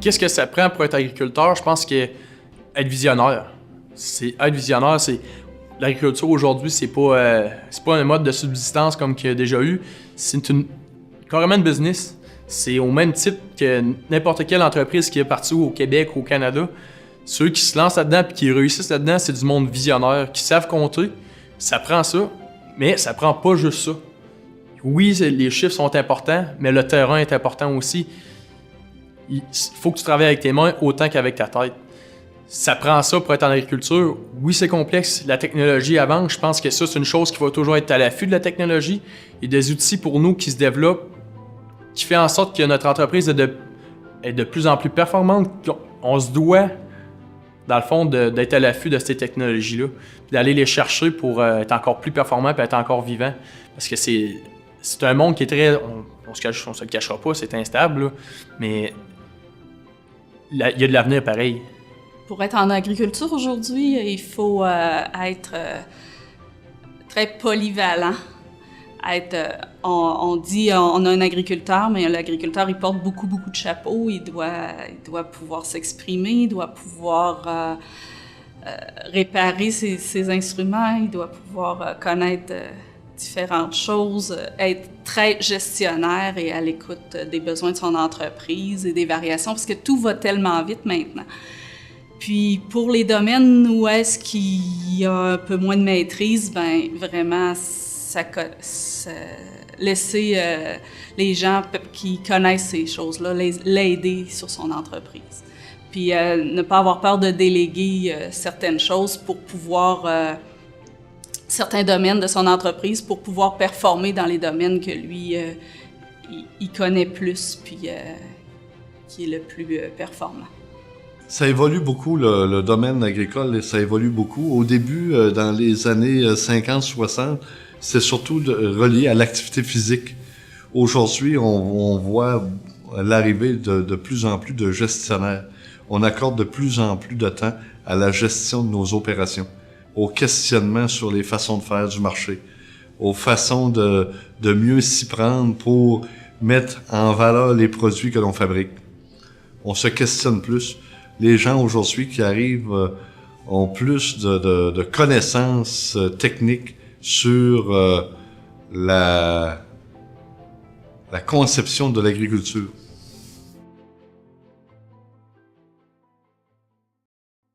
qu'est-ce que ça prend pour être agriculteur? Je pense que être visionnaire. Être visionnaire, c'est... L'agriculture aujourd'hui, c'est pas un mode de subsistance comme qu'il y a déjà eu. C'est carrément une business. C'est au même type que n'importe quelle entreprise qui est partout au Québec ou au Canada. Ceux qui se lancent là-dedans et qui réussissent là-dedans, c'est du monde visionnaire, qui savent compter. Ça prend ça, mais ça prend pas juste ça. Oui, les chiffres sont importants, mais le terrain est important aussi. Il faut que tu travailles avec tes mains autant qu'avec ta tête. Ça prend ça pour être en agriculture. Oui, c'est complexe. La technologie avance. Je pense que ça, c'est une chose qui va toujours être à l'affût de la technologie. Il y a des outils pour nous qui se développent, qui fait en sorte que notre entreprise est de plus en plus performante. On se doit, dans le fond, d'être à l'affût de ces technologies-là, puis d'aller les chercher pour être encore plus performant et être encore vivant. Parce que c'est un monde qui est très... On se le cachera pas, c'est instable, là, mais il y a de l'avenir pareil. Pour être en agriculture aujourd'hui, il faut être très polyvalent. On dit on a un agriculteur, mais l'agriculteur, il porte beaucoup de chapeaux. Il doit pouvoir s'exprimer, il doit pouvoir réparer ses instruments, il doit pouvoir connaître différentes choses, être très gestionnaire et à l'écoute des besoins de son entreprise et des variations, parce que tout va tellement vite maintenant. Puis pour les domaines où est-ce qu'il y a un peu moins de maîtrise, ben vraiment, laisser les gens qui connaissent ces choses-là, l'aider sur son entreprise. Puis ne pas avoir peur de déléguer certaines choses pour pouvoir, certains domaines de son entreprise pour pouvoir performer dans les domaines que lui, il connaît plus, puis qui est le plus performant. Ça évolue beaucoup, le domaine agricole, et ça évolue beaucoup. Au début, dans les années 50-60, c'est surtout relié à l'activité physique. Aujourd'hui, on voit l'arrivée de plus en plus de gestionnaires. On accorde de plus en plus de temps à la gestion de nos opérations, au questionnement sur les façons de faire du marché, aux façons de mieux s'y prendre pour mettre en valeur les produits que l'on fabrique. On se questionne plus. Les gens aujourd'hui qui arrivent ont plus de connaissances techniques sur la conception de l'agriculture.